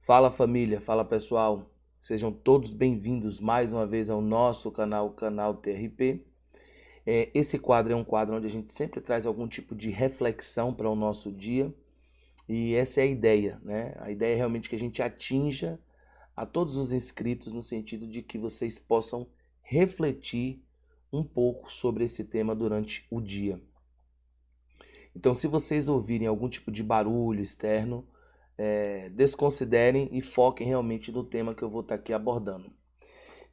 Fala família, fala pessoal, sejam todos bem-vindos mais uma vez ao nosso canal, o canal TRP. Esse quadro é um quadro onde a gente sempre traz algum tipo de reflexão para o nosso dia e essa é a ideia, né? A ideia é realmente que a gente atinja a todos os inscritos no sentido de que vocês possam refletir um pouco sobre esse tema durante o dia. Então, se vocês ouvirem algum tipo de barulho externo, desconsiderem e foquem realmente no tema que eu vou estar aqui abordando.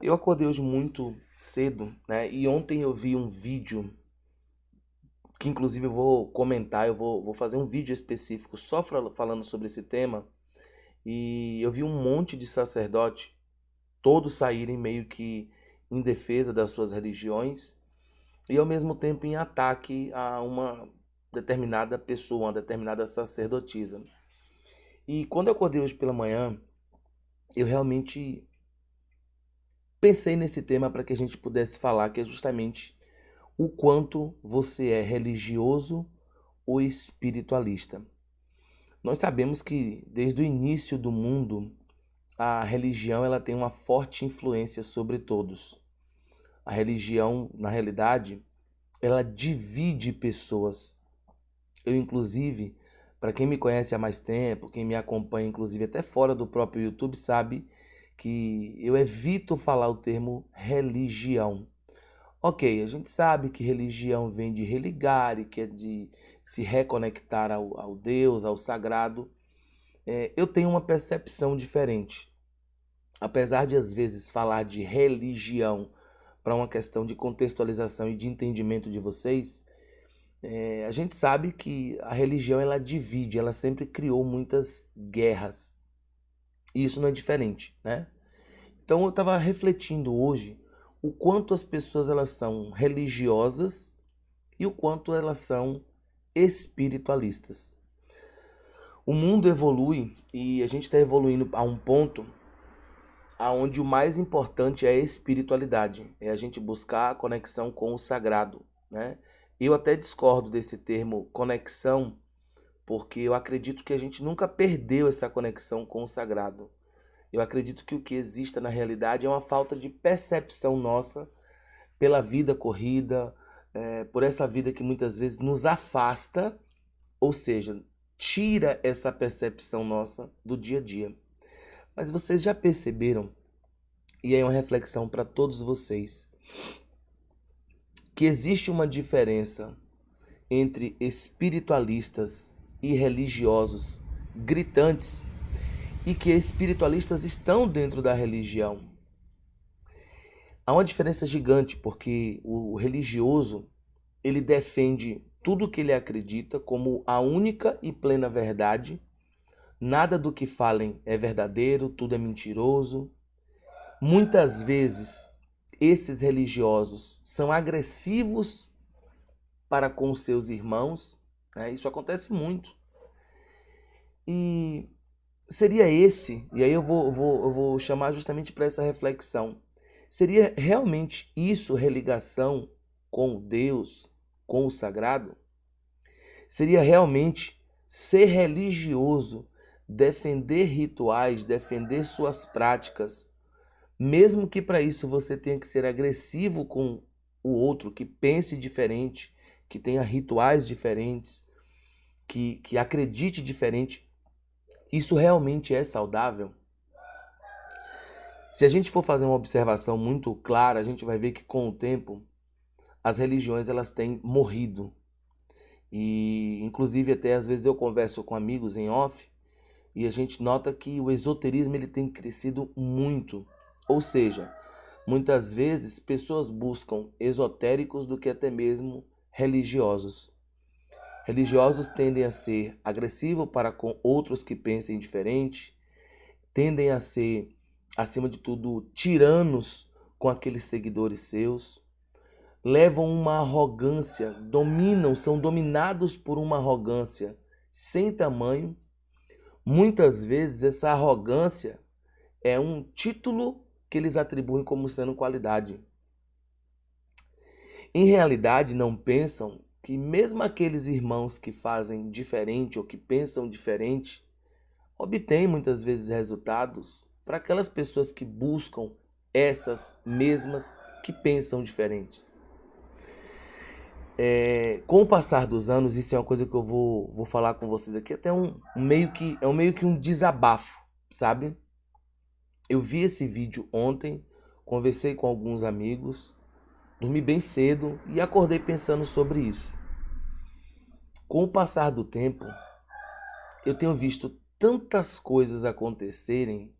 Eu acordei hoje muito cedo, né? E ontem eu vi um vídeo que inclusive eu vou comentar, eu vou fazer um vídeo específico só falando sobre esse tema. E eu vi um monte de sacerdote, todos saírem meio que em defesa das suas religiões e ao mesmo tempo em ataque a uma determinada pessoa, uma determinada sacerdotisa. E quando eu acordei hoje pela manhã, eu realmente pensei nesse tema para que a gente pudesse falar, que é justamente o quanto você é religioso ou espiritualista. Nós sabemos que desde o início do mundo, a religião ela tem uma forte influência sobre todos. A religião, na realidade, ela divide pessoas. Eu, inclusive, para quem me conhece há mais tempo, quem me acompanha, inclusive até fora do próprio YouTube, sabe que eu evito falar o termo religião. Ok, a gente sabe que religião vem de religare, que é de se reconectar ao Deus, ao sagrado. Eu tenho uma percepção diferente. Apesar de às vezes falar de religião para uma questão de contextualização e de entendimento de vocês, a gente sabe que a religião ela divide, ela sempre criou muitas guerras. E isso não é diferente, né? Então eu estava refletindo hoje o quanto as pessoas elas são religiosas e o quanto elas são espiritualistas. O mundo evolui e a gente está evoluindo a um ponto aonde o mais importante é a espiritualidade, é a gente buscar a conexão com o sagrado, né? Eu até discordo desse termo conexão, porque eu acredito que a gente nunca perdeu essa conexão com o sagrado. Eu acredito que o que existe na realidade é uma falta de percepção nossa pela vida corrida, por essa vida que muitas vezes nos afasta, ou seja, tira essa percepção nossa do dia a dia. Mas vocês já perceberam, e aí é uma reflexão para todos vocês, que existe uma diferença entre espiritualistas e religiosos gritantes e que espiritualistas estão dentro da religião. Há uma diferença gigante porque o religioso ele defende tudo o que ele acredita como a única e plena verdade. Nada do que falem é verdadeiro, tudo é mentiroso. Muitas vezes esses religiosos são agressivos para com seus irmãos, né? Isso acontece muito. E seria esse, e aí eu vou chamar justamente para essa reflexão. Seria realmente isso religação com Deus, com o sagrado? Seria realmente ser religioso, defender rituais, defender suas práticas, mesmo que para isso você tenha que ser agressivo com o outro, que pense diferente, que tenha rituais diferentes, que acredite diferente, isso realmente é saudável? Se a gente for fazer uma observação muito clara, a gente vai ver que com o tempo as religiões elas têm morrido. E inclusive até às vezes eu converso com amigos em off e a gente nota que o esoterismo ele tem crescido muito. Ou seja, muitas vezes pessoas buscam esotéricos do que até mesmo religiosos. Religiosos tendem a ser agressivos para com outros que pensem diferente, tendem a ser, acima de tudo, tiranos com aqueles seguidores seus, levam uma arrogância, dominam, são dominados por uma arrogância sem tamanho. Muitas vezes essa arrogância é um título que eles atribuem como sendo qualidade. Em realidade, não pensam que mesmo aqueles irmãos que fazem diferente ou que pensam diferente, obtém muitas vezes resultados para aquelas pessoas que buscam essas mesmas que pensam diferentes. Com o passar dos anos, isso é uma coisa que eu vou falar com vocês aqui, até meio que um desabafo, sabe? Eu vi esse vídeo ontem, conversei com alguns amigos, dormi bem cedo e acordei pensando sobre isso. Com o passar do tempo, eu tenho visto tantas coisas acontecerem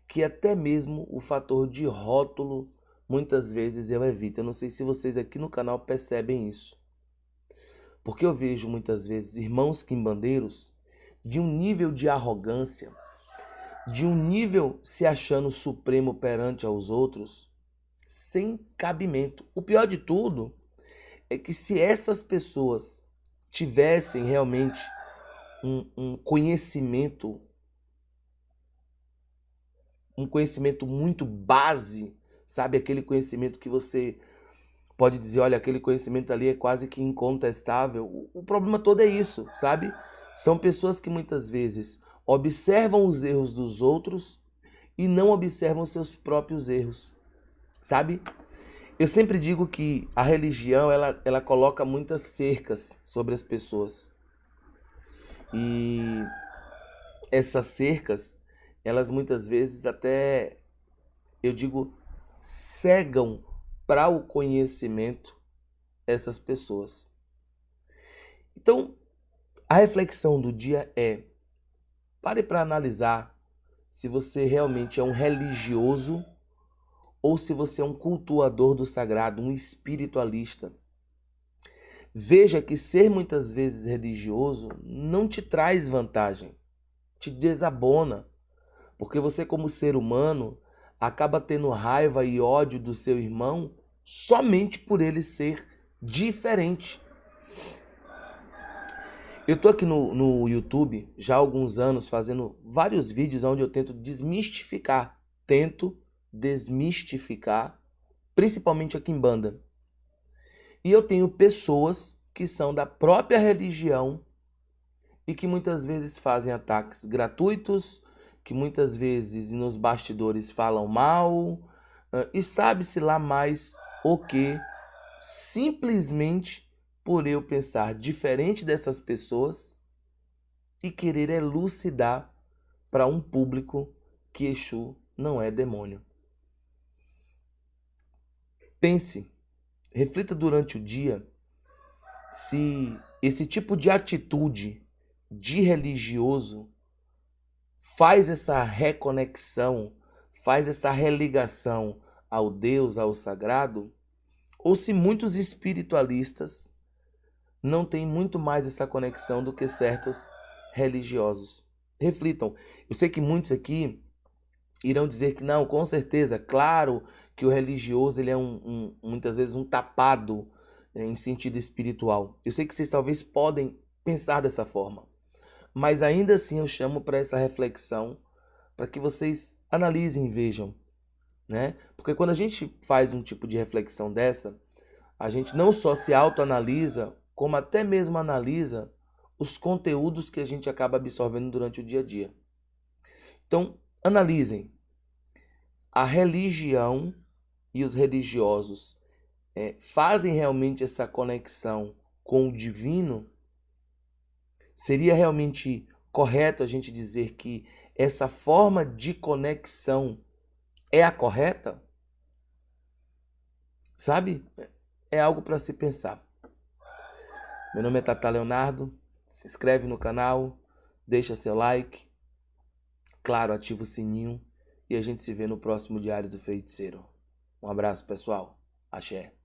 que até mesmo o fator de rótulo muitas vezes eu evito. Eu não sei se vocês aqui no canal percebem isso. Porque eu vejo muitas vezes irmãos quimbandeiros de um nível de arrogância, de um nível se achando supremo perante aos outros, sem cabimento. O pior de tudo é que se essas pessoas tivessem realmente um conhecimento muito base, sabe? Aquele conhecimento que você pode dizer, olha, aquele conhecimento ali é quase que incontestável. O problema todo é isso, sabe? São pessoas que muitas vezes observam os erros dos outros e não observam seus próprios erros, sabe? Eu sempre digo que a religião, ela coloca muitas cercas sobre as pessoas. E essas cercas, elas muitas vezes até, eu digo, cegam para o conhecimento essas pessoas. Então, a reflexão do dia é: pare para analisar se você realmente é um religioso ou se você é um cultuador do sagrado, um espiritualista. Veja que ser muitas vezes religioso não te traz vantagem, te desabona, porque você, como ser humano, acaba tendo raiva e ódio do seu irmão somente por ele ser diferente. Eu tô aqui no YouTube já há alguns anos fazendo vários vídeos onde eu tento desmistificar, principalmente a Quimbanda. E eu tenho pessoas que são da própria religião e que muitas vezes fazem ataques gratuitos, que muitas vezes nos bastidores falam mal, e sabe-se lá mais o que, simplesmente por eu pensar diferente dessas pessoas e querer elucidar para um público que Exu não é demônio. Pense, reflita durante o dia se esse tipo de atitude de religioso faz essa reconexão, faz essa religação ao Deus, ao sagrado, ou se muitos espiritualistas não têm muito mais essa conexão do que certos religiosos. Reflitam. Eu sei que muitos aqui irão dizer que não, com certeza, claro que o religioso ele é muitas vezes um tapado em sentido espiritual. Eu sei que vocês talvez podem pensar dessa forma, mas ainda assim eu chamo para essa reflexão, para que vocês analisem e vejam, né? Porque quando a gente faz um tipo de reflexão dessa, a gente não só se autoanalisa, como até mesmo analisa os conteúdos que a gente acaba absorvendo durante o dia a dia. Então, analisem. A religião e os religiosos fazem realmente essa conexão com o divino? Seria realmente correto a gente dizer que essa forma de conexão é a correta? Sabe? É algo para se pensar. Meu nome é Tata Leonardo. Se inscreve no canal, deixa seu like, claro, ativa o sininho e a gente se vê no próximo Diário do Feiticeiro. Um abraço, pessoal. Axé.